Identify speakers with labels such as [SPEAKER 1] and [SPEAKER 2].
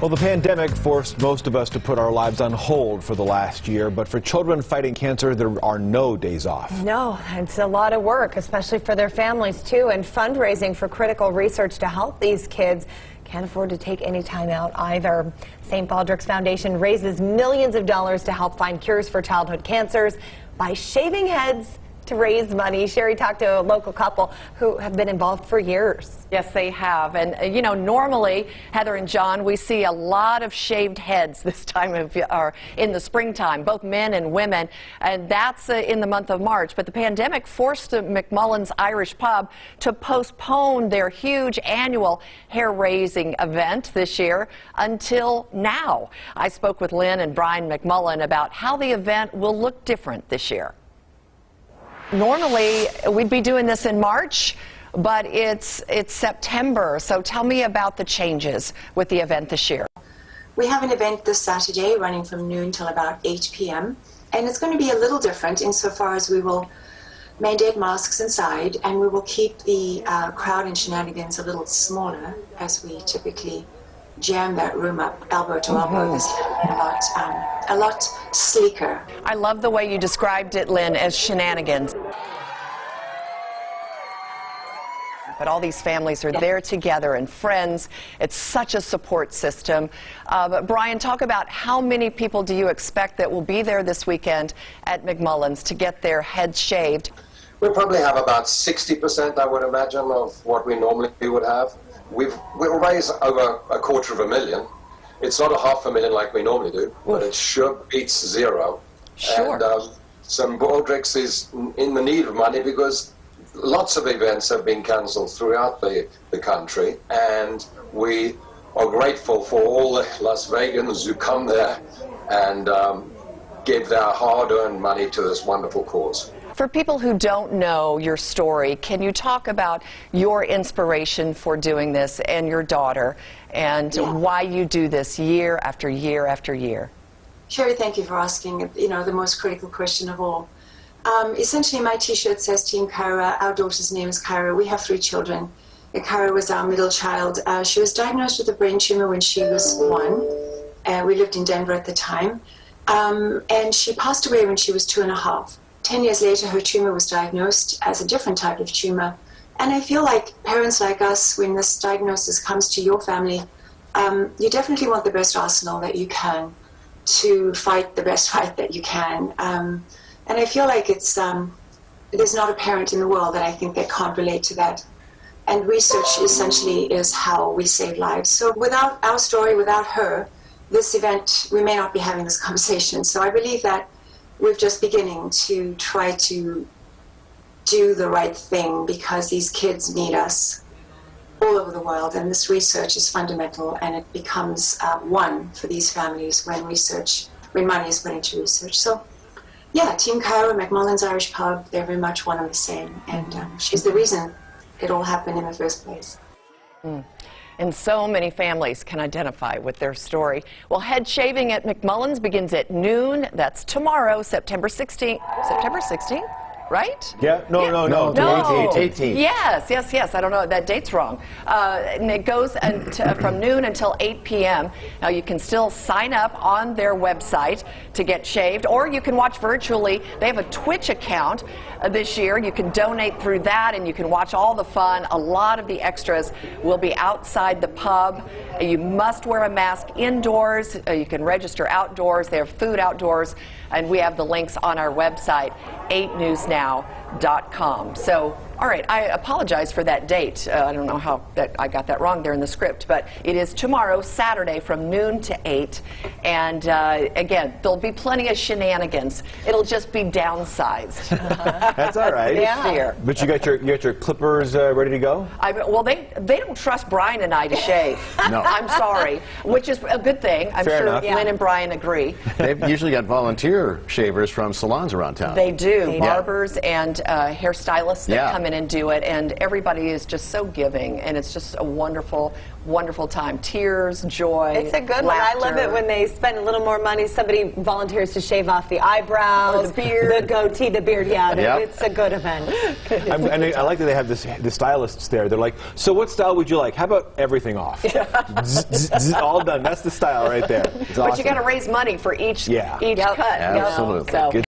[SPEAKER 1] Well, the pandemic forced most of us to put our lives on hold for the last year, but for children fighting cancer, there are no days off.
[SPEAKER 2] No, it's a lot of work, especially for their families, too, and fundraising for critical research to help these kids can't afford to take any time out either. St. Baldrick's Foundation raises millions of dollars to help find cures for childhood cancers by shaving heads to raise money. Sherry talked to a local couple who have been involved for years.
[SPEAKER 3] Yes, they have. And, you know, normally, Heather and John, we see a lot of shaved heads this time of or in the springtime, both men and women, and that's in the month of March. But the pandemic forced the McMullan's Irish Pub to postpone their huge annual hair-raising event this year until now. I spoke with Lynn and Brian McMullan about how the event will look different this year. Normally, we'd be doing this in March, but it's September. So tell me about the changes with the event this year.
[SPEAKER 4] We have an event this Saturday running from noon till about 8 p.m. And it's going to be a little different insofar as we will mandate masks inside, and we will keep the crowd and shenanigans a little smaller as we typically jam that room up elbow to elbow. This time a lot sleeker.
[SPEAKER 3] I love the way you described it, Lynn, as shenanigans. But all these families are there together and friends. It's such a support system. But Brian, talk about how many people do you expect that will be there this weekend at McMullan's to get their heads shaved?
[SPEAKER 5] We'll probably have about 60%, I would imagine, of what we normally would have. We'll raise over $250,000. It's not $500,000 like we normally do, but it sure beats zero.
[SPEAKER 3] Sure.
[SPEAKER 5] And some Baldrick's is in the need of money because lots of events have been cancelled throughout the country, and we are grateful for all the Las Vegans who come there and give their hard-earned money to this wonderful cause.
[SPEAKER 3] For people who don't know your story, can you talk about your inspiration for doing this and your daughter and why you do this year after year after year?
[SPEAKER 4] Sherry, thank you for asking, the most critical question of all. Essentially, my T-shirt says Team Kyra. Our daughter's name is Kyra. We have 3 children. Kyra was our middle child. She was diagnosed with a brain tumor when she was 1. We lived in Denver at the time. And she passed away when she was 2.5. 10 years later, her tumor was diagnosed as a different type of tumor. And I feel like parents like us, when this diagnosis comes to your family, you definitely want the best arsenal that you can to fight the best fight that you can. And I feel like there's not a parent in the world that I think that can't relate to that. And research essentially is how we save lives. So without our story, without her, this event, we may not be having this conversation. So I believe that we're just beginning to try to do the right thing because these kids need us all over the world, and this research is fundamental, and it becomes one for these families when money is put into research. So yeah, Team Kyra, McMullan's Irish Pub, they're very much one and the same, and she's the reason it all happened in the first place.
[SPEAKER 3] And so many families can identify with their story. Well, head shaving at McMullan's begins at noon. That's tomorrow, September 16th. September 16th? Right?
[SPEAKER 1] Yeah, no.
[SPEAKER 3] 18th. Yes. I don't know. That date's wrong. And it goes from noon until 8 p.m. Now, you can still sign up on their website to get shaved, or you can watch virtually. They have a Twitch account this year. You can donate through that, and you can watch all the fun. A lot of the extras will be outside the pub. You must wear a mask indoors. You can register outdoors. They have food outdoors, and we have the links on our website, 8newsnow.com. So, all right, I apologize for that date. I don't know how I got that wrong there in the script, but it is tomorrow, Saturday, from noon to 8. And again, there'll be plenty of shenanigans. It'll just be downsized.
[SPEAKER 1] That's all right.
[SPEAKER 3] Yeah.
[SPEAKER 1] But you got your clippers ready to go?
[SPEAKER 3] Well, they don't trust Brian and I to shave.
[SPEAKER 1] No.
[SPEAKER 3] I'm sorry, which is a good thing. I'm
[SPEAKER 1] Fair
[SPEAKER 3] sure
[SPEAKER 1] enough.
[SPEAKER 3] Lynn and Brian agree.
[SPEAKER 6] They've usually got volunteer shavers from salons around town.
[SPEAKER 3] They do. Barbers and hairstylists that come in in and do it, and everybody is just so giving, and it's just a wonderful, wonderful time. Tears, joy,
[SPEAKER 2] It's a good
[SPEAKER 3] laughter.
[SPEAKER 2] one. I love it when they spend a little more money. Somebody volunteers to shave off the eyebrows,
[SPEAKER 3] Or the beard.
[SPEAKER 2] the goatee, the beard. Yeah,
[SPEAKER 1] Yep.
[SPEAKER 2] it's a good event.
[SPEAKER 1] And I like that they have the stylists there. They're like, so what style would you like? How about everything off? All done. That's the style right there. It's
[SPEAKER 3] But
[SPEAKER 1] awesome.
[SPEAKER 3] you got to raise money for each
[SPEAKER 1] Yeah.
[SPEAKER 3] cut.
[SPEAKER 6] Absolutely.
[SPEAKER 3] So.
[SPEAKER 6] Good